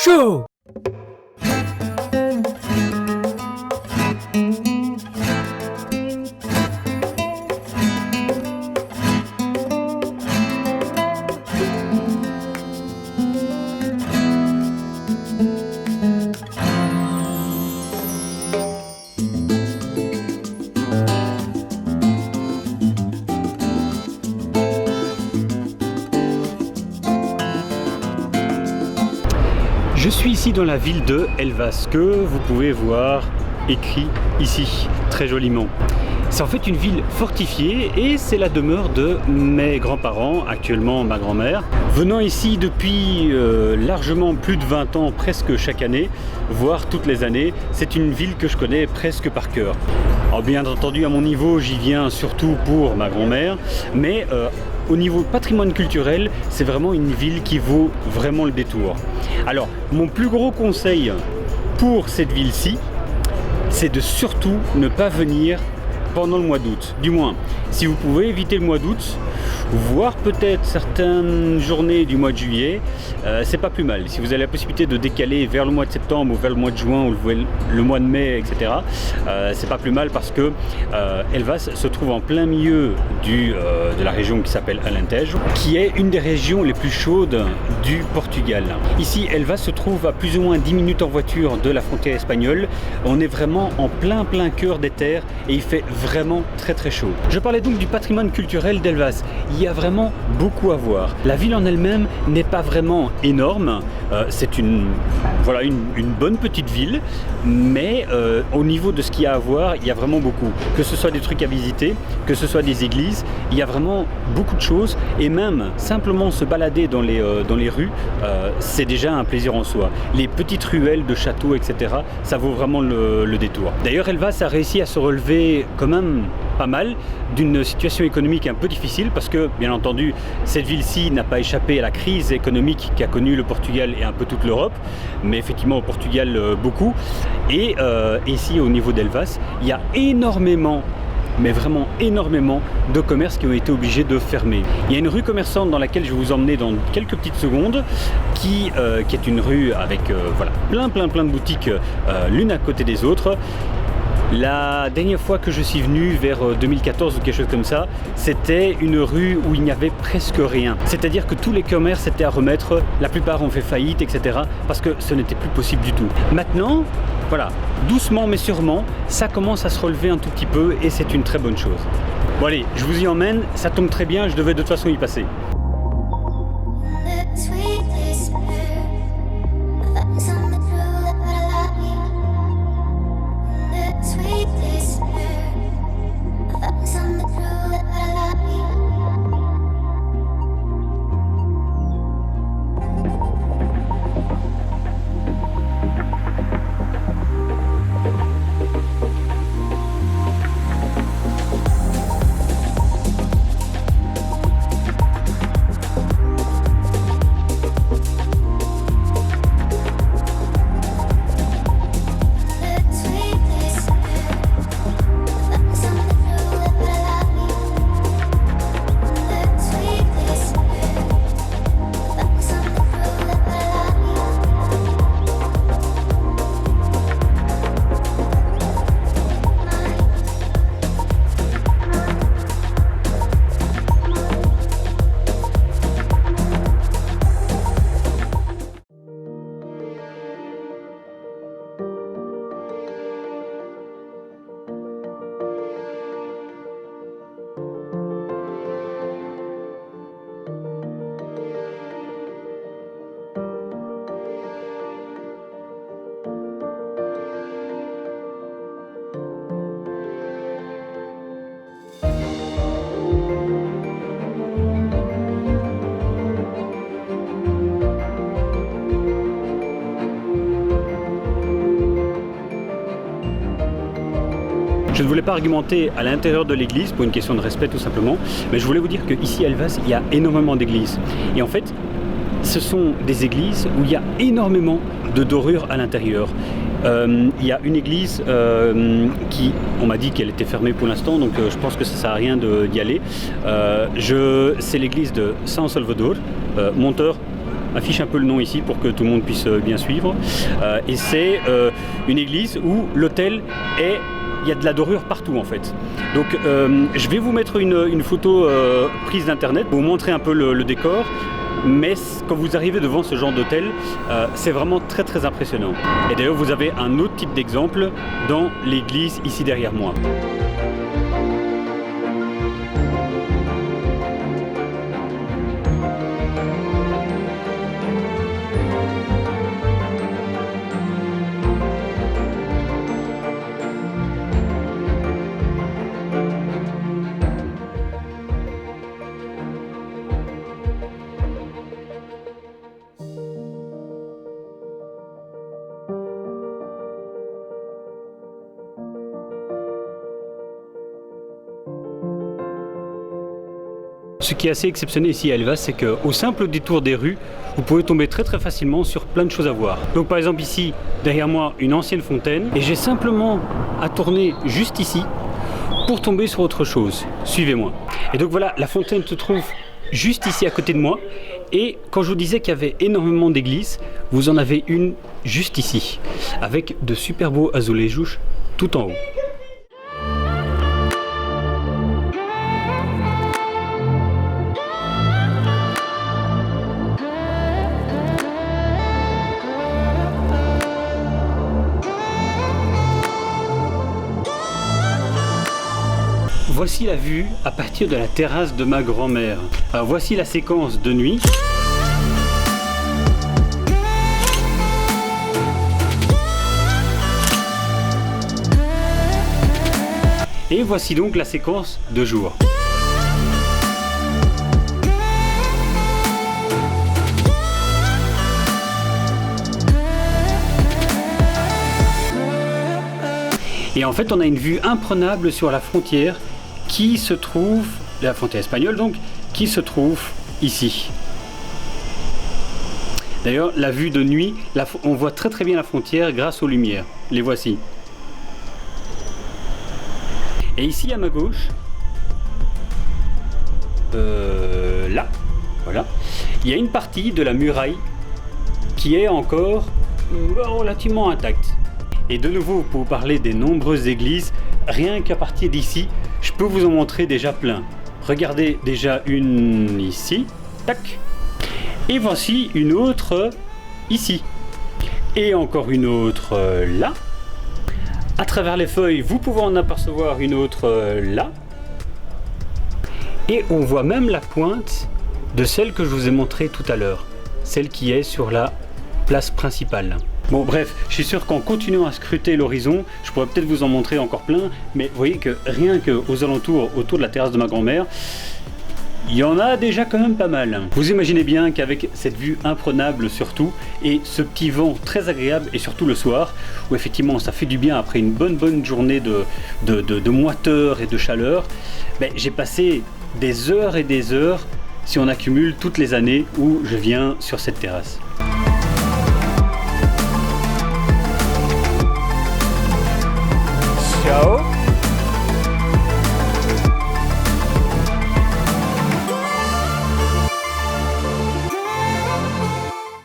Show. Je suis ici dans la ville de Elvas, que vous pouvez voir écrit ici, très joliment. C'est en fait une ville fortifiée et c'est la demeure de mes grands-parents, actuellement ma grand-mère. Venant ici depuis largement plus de 20 ans, presque chaque année, voire toutes les années, c'est une ville que je connais presque par cœur. Alors bien entendu, à mon niveau, j'y viens surtout pour ma grand-mère, mais au niveau patrimoine culturel, c'est vraiment une ville qui vaut vraiment le détour. Alors, mon plus gros conseil pour cette ville-ci, c'est de surtout ne pas venir pendant le mois d'août. Du moins, si vous pouvez éviter le mois d'août, voire peut-être certaines journées du mois de juillet, c'est pas plus mal. Si vous avez la possibilité de décaler vers le mois de septembre ou vers le mois de juin ou le mois de mai, etc., c'est pas plus mal parce que Elvas se trouve en plein milieu de la région qui s'appelle Alentejo, qui est une des régions les plus chaudes du Portugal. Ici, Elvas se trouve à plus ou moins 10 minutes en voiture de la frontière espagnole. On est vraiment en plein cœur des terres et il fait vraiment très chaud. Je parlais donc du patrimoine culturel d'Elvas. Il y a vraiment beaucoup à voir. La ville en elle-même n'est pas vraiment énorme. C'est une bonne petite ville, mais au niveau de ce qu'il y a à voir, il y a vraiment beaucoup. Que ce soit des trucs à visiter, que ce soit des églises, il y a vraiment beaucoup de choses. Et même simplement se balader dans les rues, c'est déjà un plaisir en soi. Les petites ruelles de châteaux, etc., ça vaut vraiment le détour. D'ailleurs, Elvas a réussi à se relever quand même pas mal d'une situation économique un peu difficile parce que, bien entendu, cette ville-ci n'a pas échappé à la crise économique qu'a connue le Portugal et un peu toute l'Europe, mais effectivement au Portugal beaucoup. Et ici, au niveau d'Elvas, il y a énormément, mais vraiment énormément de commerces qui ont été obligés de fermer. Il y a une rue commerçante dans laquelle je vais vous emmener dans quelques petites secondes qui est une rue avec plein de boutiques l'une à côté des autres. La dernière fois que je suis venu, vers 2014 ou quelque chose comme ça, c'était une rue où il n'y avait presque rien. C'est-à-dire que tous les commerces étaient à remettre, la plupart ont fait faillite, etc. parce que ce n'était plus possible du tout. Maintenant, voilà, doucement mais sûrement, ça commence à se relever un tout petit peu et c'est une très bonne chose. Bon allez, je vous y emmène, ça tombe très bien, je devais de toute façon y passer. Je ne voulais pas argumenter à l'intérieur de l'église pour une question de respect tout simplement, mais je voulais vous dire qu'ici à Elvas, il y a énormément d'églises. Et en fait, ce sont des églises où il y a énormément de dorures à l'intérieur. Il y a une église qui, on m'a dit qu'elle était fermée pour l'instant, donc je pense que ça ne sert à rien d'y aller. C'est l'église de San Salvador, Monteur affiche un peu le nom ici pour que tout le monde puisse bien suivre. Et c'est une église où l'autel est... Il y a de la dorure partout en fait. Donc je vais vous mettre une photo prise d'internet pour vous montrer un peu le décor. Mais quand vous arrivez devant ce genre d'hôtel, c'est vraiment très très impressionnant. Et d'ailleurs vous avez un autre type d'exemple dans l'église ici derrière moi. Ce qui est assez exceptionnel ici à Elvas, c'est qu'au simple détour des rues, vous pouvez tomber très très facilement sur plein de choses à voir. Donc par exemple ici, derrière moi, une ancienne fontaine, et j'ai simplement à tourner juste ici pour tomber sur autre chose. Suivez-moi. Et donc voilà, la fontaine se trouve juste ici à côté de moi, et quand je vous disais qu'il y avait énormément d'églises, vous en avez une juste ici, avec de super beaux azulejos tout en haut. Voici la vue à partir de la terrasse de ma grand-mère. Alors voici la séquence de nuit. Et voici donc la séquence de jour. Et en fait on a une vue imprenable sur la frontière qui se trouve, la frontière espagnole donc, qui se trouve ici. D'ailleurs, la vue de nuit, on voit très très bien la frontière grâce aux lumières. Les voici. Et ici à ma gauche, là, voilà, il y a une partie de la muraille qui est encore relativement intacte. Et de nouveau, pour vous parler des nombreuses églises, rien qu'à partir d'ici, je peux vous en montrer déjà plein. Regardez déjà une ici, tac. Et voici une autre ici. Et encore une autre là. À travers les feuilles, vous pouvez en apercevoir une autre là. Et on voit même la pointe de celle que je vous ai montrée tout à l'heure. Celle qui est sur la place principale. Bon bref, je suis sûr qu'en continuant à scruter l'horizon, je pourrais peut-être vous en montrer encore plein, mais vous voyez que rien qu'aux alentours, autour de la terrasse de ma grand-mère, il y en a déjà quand même pas mal. Vous imaginez bien qu'avec cette vue imprenable surtout, et ce petit vent très agréable, et surtout le soir, où effectivement ça fait du bien après une bonne journée de moiteur et de chaleur, ben, j'ai passé des heures et des heures, si on accumule toutes les années où je viens sur cette terrasse. Ciao.